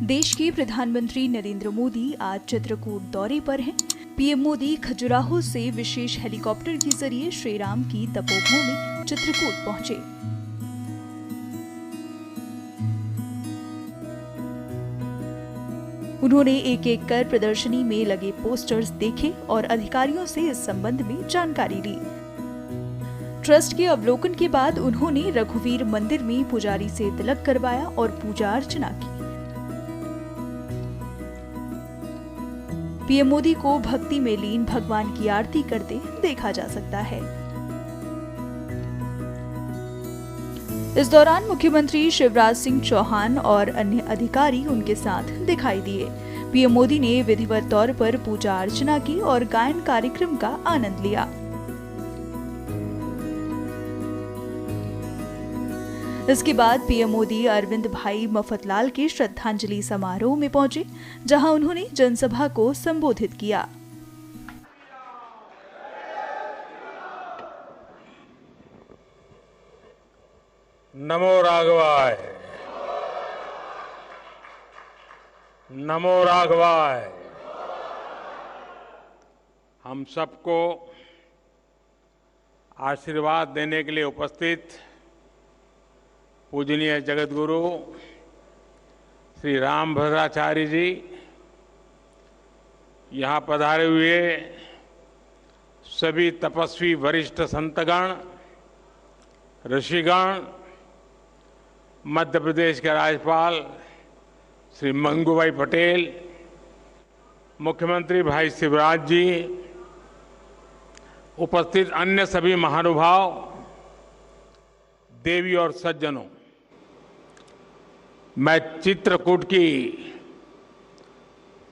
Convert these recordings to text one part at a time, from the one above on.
देश के प्रधानमंत्री नरेंद्र मोदी आज चित्रकूट दौरे पर हैं। पीएम मोदी खजुराहो से विशेष हेलीकॉप्टर के जरिए श्री राम की तपोभूमि चित्रकूट पहुंचे। उन्होंने एक एक कर प्रदर्शनी में लगे पोस्टर्स देखे और अधिकारियों से इस संबंध में जानकारी ली। ट्रस्ट के अवलोकन के बाद उन्होंने रघुवीर मंदिर में पुजारी से तिलक करवाया और पूजा अर्चना की। पीएम मोदी को भक्ति में लीन भगवान की आरती करते देखा जा सकता है। इस दौरान मुख्यमंत्री शिवराज सिंह चौहान और अन्य अधिकारी उनके साथ दिखाई दिए। पीएम मोदी ने विधिवत तौर पर पूजा अर्चना की और गायन कार्यक्रम का आनंद लिया। इसके बाद पीएम मोदी अरविंद भाई मफतलाल के श्रद्धांजलि समारोह में पहुंचे, जहां उन्होंने जनसभा को संबोधित किया। नमो राघवाय, नमो राघवाय। हम सबको आशीर्वाद देने के लिए उपस्थित पूजनीय जगत गुरु श्री रामभद्राचार्य जी, यहाँ पधारे हुए सभी तपस्वी वरिष्ठ संतगण, ऋषिगण, मध्य प्रदेश के राज्यपाल श्री मंगूभाई पटेल, मुख्यमंत्री भाई शिवराज जी, उपस्थित अन्य सभी महानुभाव, देवी और सज्जनों, मैं चित्रकूट की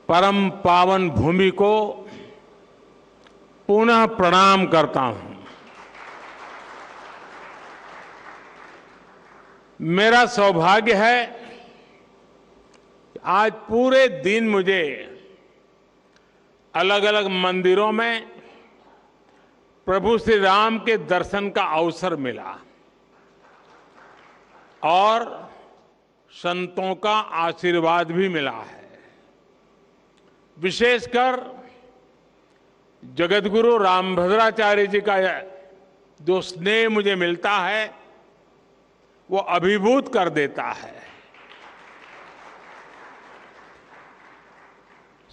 परम पावन भूमि को पुनः प्रणाम करता हूं। मेरा सौभाग्य है आज पूरे दिन मुझे अलग अलग मंदिरों में प्रभु श्री राम के दर्शन का अवसर मिला और संतों का आशीर्वाद भी मिला है। विशेषकर जगतगुरु रामभद्राचार्य जी का जो स्नेह मुझे मिलता है वो अभिभूत कर देता है।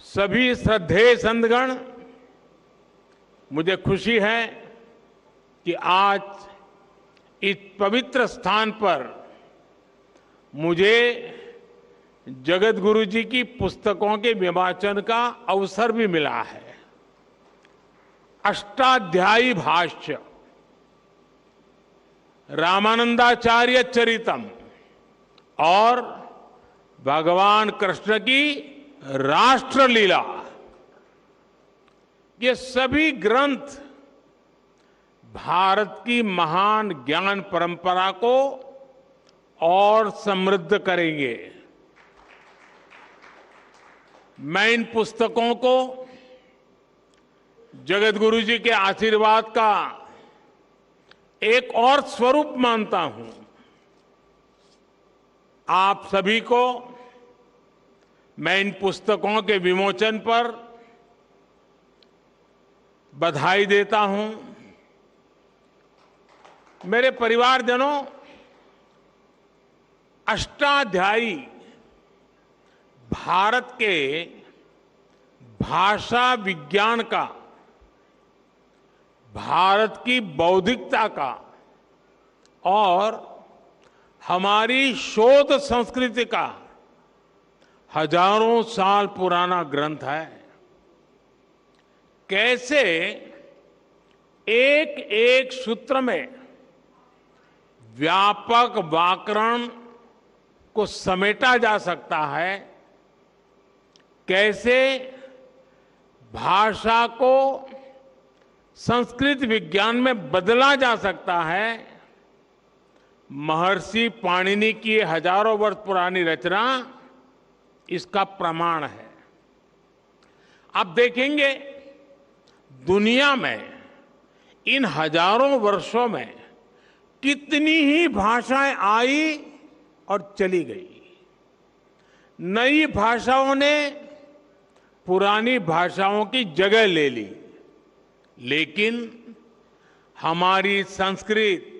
सभी श्रद्धेय संतगण, मुझे खुशी है कि आज इस पवित्र स्थान पर मुझे जगत गुरु जी की पुस्तकों के विवाचन का अवसर भी मिला है। अष्टाध्यायी भाष्य, रामानंदाचार्य चरितम और भगवान कृष्ण की राष्ट्रलीला, ये सभी ग्रंथ भारत की महान ज्ञान परंपरा को और समृद्ध करेंगे। मैं इन पुस्तकों को जगत गुरु जी के आशीर्वाद का एक और स्वरूप मानता हूं। आप सभी को मैं इन पुस्तकों के विमोचन पर बधाई देता हूं। मेरे परिवारजनों, अष्टाध्यायी भारत के भाषा विज्ञान का, भारत की बौद्धिकता का और हमारी शोध संस्कृति का हजारों साल पुराना ग्रंथ है। कैसे एक एक सूत्र में व्यापक व्याकरण को समेटा जा सकता है, कैसे भाषा को संस्कृत विज्ञान में बदला जा सकता है, महर्षि पाणिनि की हजारों वर्ष पुरानी रचना इसका प्रमाण है। आप देखेंगे दुनिया में इन हजारों वर्षों में कितनी ही भाषाएं आई और चली गई, नई भाषाओं ने पुरानी भाषाओं की जगह ले ली, लेकिन हमारी संस्कृत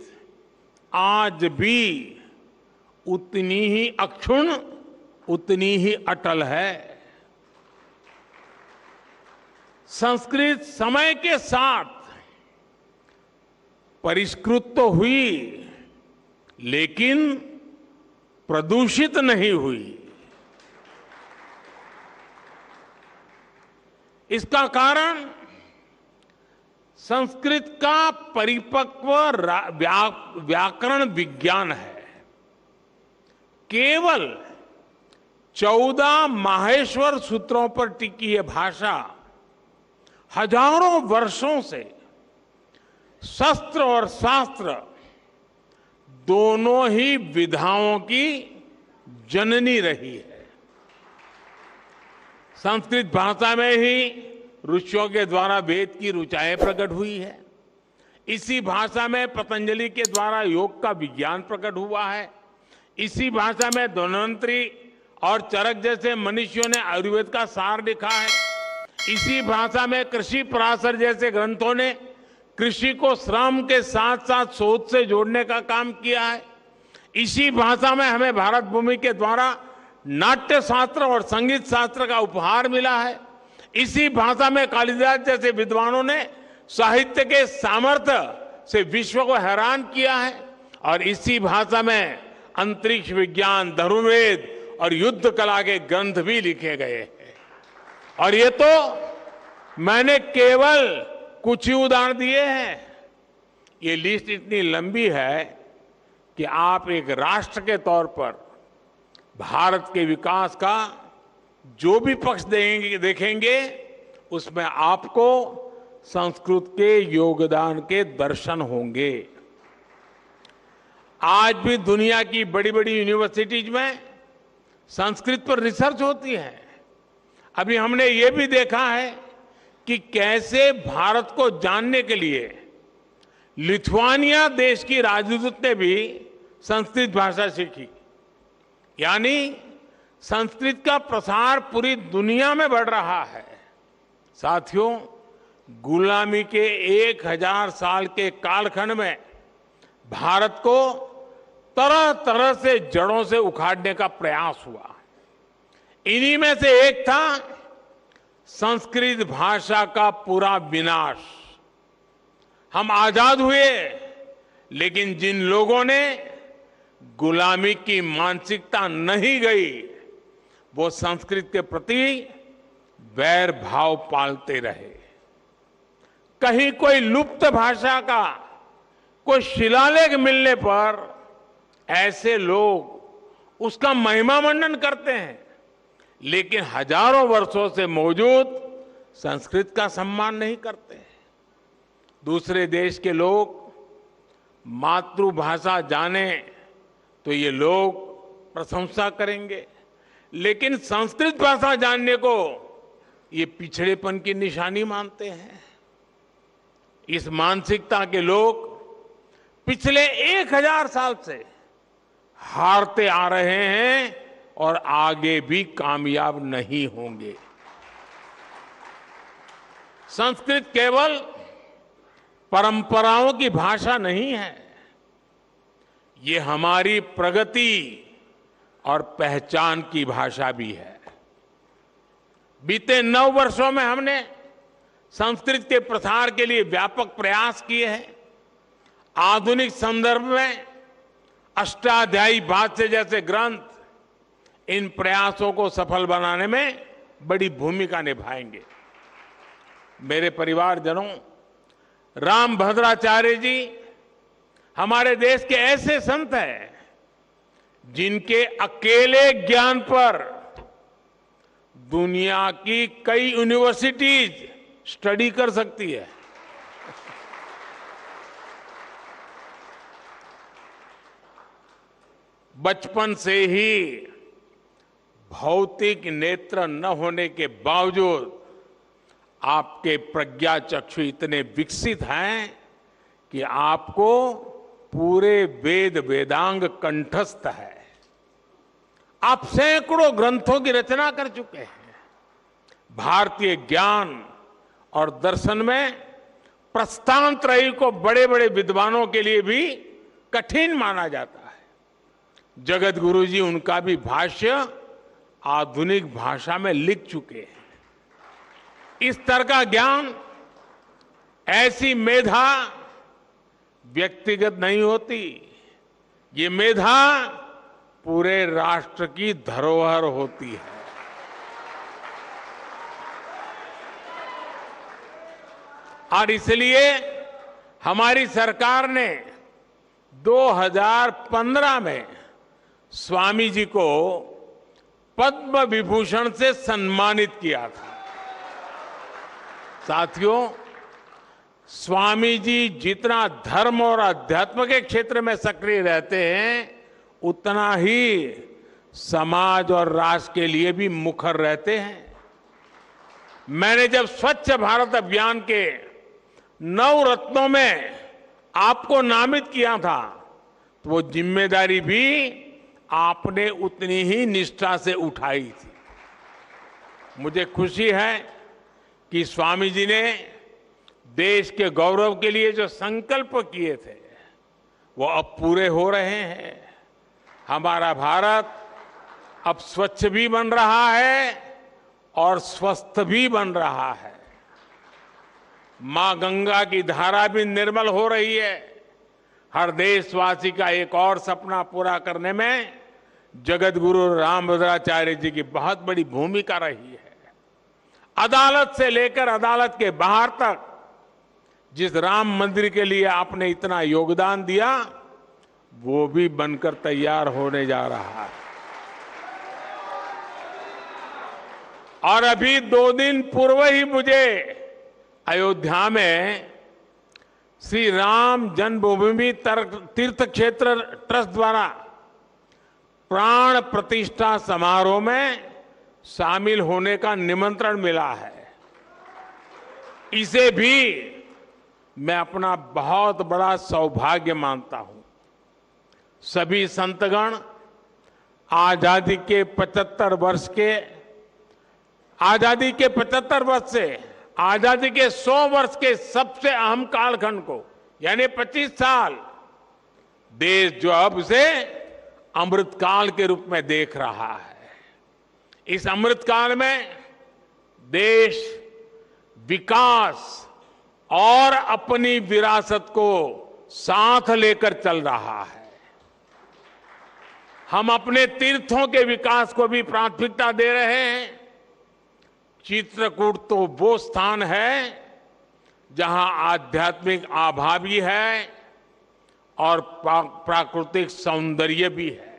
आज भी उतनी ही अक्षुण्ण, उतनी ही अटल है। संस्कृत समय के साथ परिष्कृत तो हुई, लेकिन प्रदूषित नहीं हुई। इसका कारण संस्कृत का परिपक्व व्याकरण विज्ञान है। केवल 14 माहेश्वर सूत्रों पर टिकी यह भाषा हजारों वर्षों से शस्त्र और शास्त्र दोनों ही विधाओं की जननी रही है। संस्कृत भाषा में ही ऋषियों के द्वारा वेद की ऋचाएं प्रकट हुई है। इसी भाषा में पतंजलि के द्वारा योग का विज्ञान प्रकट हुआ है। इसी भाषा में धन्वंतरी और चरक जैसे मनुष्यों ने आयुर्वेद का सार लिखा है। इसी भाषा में कृषि पराशर जैसे ग्रंथों ने कृषि को श्रम के साथ साथ शोध से जोड़ने का काम किया है। इसी भाषा में हमें भारत भूमि के द्वारा नाट्य शास्त्र और संगीत शास्त्र का उपहार मिला है। इसी भाषा में कालिदास जैसे विद्वानों ने साहित्य के सामर्थ्य से विश्व को हैरान किया है। और इसी भाषा में अंतरिक्ष विज्ञान, धनुर्वेद और युद्ध कला के ग्रंथ भी लिखे गए हैं। और ये तो मैंने केवल कुछ ही उदाहरण दिए हैं। ये लिस्ट इतनी लंबी है कि आप एक राष्ट्र के तौर पर भारत के विकास का जो भी पक्ष देखेंगे उसमें आपको संस्कृत के योगदान के दर्शन होंगे। आज भी दुनिया की बड़ी बड़ी यूनिवर्सिटीज में संस्कृत पर रिसर्च होती है। अभी हमने ये भी देखा है कि कैसे भारत को जानने के लिए लिथुआनिया देश की राजदूत ने भी संस्कृत भाषा सीखी। यानी संस्कृत का प्रसार पूरी दुनिया में बढ़ रहा है। साथियों, गुलामी के 1000 साल के कालखंड में भारत को तरह तरह से जड़ों से उखाड़ने का प्रयास हुआ। इन्हीं में से एक था संस्कृत भाषा का पूरा विनाश। हम आजाद हुए, लेकिन जिन लोगों ने गुलामी की मानसिकता नहीं गई, वो संस्कृत के प्रति वैर भाव पालते रहे। कहीं कोई लुप्त भाषा का कोई शिलालेख मिलने पर ऐसे लोग उसका महिमा मंडन करते हैं, लेकिन हजारों वर्षों से मौजूद संस्कृत का सम्मान नहीं करते। दूसरे देश के लोग मातृभाषा जाने तो ये लोग प्रशंसा करेंगे, लेकिन संस्कृत भाषा जानने को ये पिछड़ेपन की निशानी मानते हैं। इस मानसिकता के लोग पिछले 1000 साल से हारते आ रहे हैं और आगे भी कामयाब नहीं होंगे। संस्कृत केवल परंपराओं की भाषा नहीं है, ये हमारी प्रगति और पहचान की भाषा भी है। बीते 9 वर्षों में हमने संस्कृत के प्रसार के लिए व्यापक प्रयास किए हैं। आधुनिक संदर्भ में अष्टाध्यायी भाष्य जैसे ग्रंथ इन प्रयासों को सफल बनाने में बड़ी भूमिका निभाएंगे। मेरे परिवारजनों, रामभद्राचार्य जी हमारे देश के ऐसे संत हैं जिनके अकेले ज्ञान पर दुनिया की कई यूनिवर्सिटीज स्टडी कर सकती है। बचपन से ही भौतिक नेत्र न होने के बावजूद आपके प्रज्ञा चक्षु इतने विकसित हैं कि आपको पूरे वेद वेदांग कंठस्थ है। आप सैकड़ों ग्रंथों की रचना कर चुके हैं। भारतीय ज्ञान और दर्शन में प्रस्थान त्रयी को बड़े बड़े विद्वानों के लिए भी कठिन माना जाता है। जगत गुरु जी उनका भी भाष्य आधुनिक भाषा में लिख चुके हैं। इस स्तर का ज्ञान, ऐसी मेधा व्यक्तिगत नहीं होती, ये मेधा पूरे राष्ट्र की धरोहर होती है। और इसलिए हमारी सरकार ने 2015 में स्वामी जी को पद्म विभूषण से सम्मानित किया था। साथियों, स्वामी जी जितना धर्म और अध्यात्म के क्षेत्र में सक्रिय रहते हैं, उतना ही समाज और राष्ट्र के लिए भी मुखर रहते हैं। मैंने जब स्वच्छ भारत अभियान के 9 रत्नों में आपको नामित किया था, तो वो जिम्मेदारी भी आपने उतनी ही निष्ठा से उठाई थी। मुझे खुशी है कि स्वामी जी ने देश के गौरव के लिए जो संकल्प किए थे, वो अब पूरे हो रहे हैं। हमारा भारत अब स्वच्छ भी बन रहा है और स्वस्थ भी बन रहा है। मां गंगा की धारा भी निर्मल हो रही है। हर देशवासी का एक और सपना पूरा करने में जगत गुरु रामभद्राचार्य जी की बहुत बड़ी भूमिका रही है। अदालत से लेकर अदालत के बाहर तक जिस राम मंदिर के लिए आपने इतना योगदान दिया, वो भी बनकर तैयार होने जा रहा है। और अभी 2 दिन पूर्व ही मुझे अयोध्या में श्री राम जन्मभूमि तीर्थ क्षेत्र ट्रस्ट द्वारा प्राण प्रतिष्ठा समारोह में शामिल होने का निमंत्रण मिला है। इसे भी मैं अपना बहुत बड़ा सौभाग्य मानता हूं। सभी संतगण आजादी के 75 वर्ष से आजादी के 100 वर्ष के सबसे अहम कालखंड को, यानी 25 साल, देश जो अब उसे अमृतकाल के रूप में देख रहा है। इस अमृतकाल में देश विकास और अपनी विरासत को साथ लेकर चल रहा है। हम अपने तीर्थों के विकास को भी प्राथमिकता दे रहे हैं। चित्रकूट तो वो स्थान है जहां आध्यात्मिक आभा भी है और प्राकृतिक सौंदर्य भी है।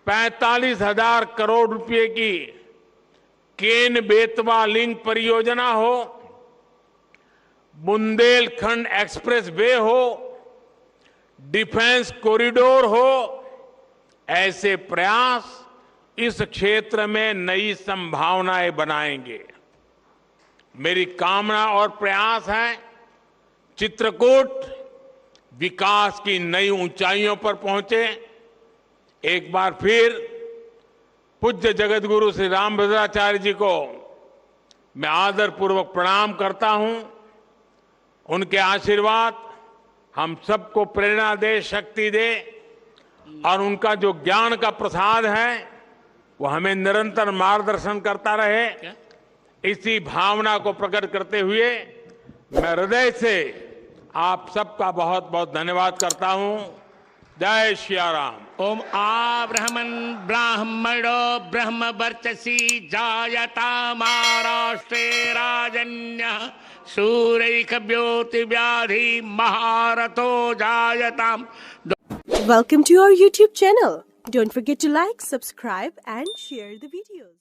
45,000 करोड़ रुपए की केन बेतवा लिंक परियोजना हो, बुंदेलखंड एक्सप्रेस वे हो, डिफेंस कॉरिडोर हो, ऐसे प्रयास इस क्षेत्र में नई संभावनाएं बनाएंगे। मेरी कामना और प्रयास है चित्रकूट विकास की नई ऊंचाइयों पर पहुंचे। एक बार फिर पूज्य जगत गुरु श्री रामभद्राचार्य जी को मैं आदरपूर्वक प्रणाम करता हूं। उनके आशीर्वाद हम सबको प्रेरणा दे, शक्ति दे, और उनका जो ज्ञान का प्रसाद है वो हमें निरंतर मार्गदर्शन करता रहे। इसी भावना को प्रकट करते हुए मैं हृदय से आप सबका बहुत बहुत धन्यवाद करता हूं। जय श्री राम। ओम आब्रह्मन् ब्राह्मणो ब्रह्म वर्चसी जायता महाराष्ट्रे राजन्यः सूरैकव्योति व्याधि महारथो जायताम्। Welcome to our YouTube channel. Don't forget to like, subscribe and share the videos.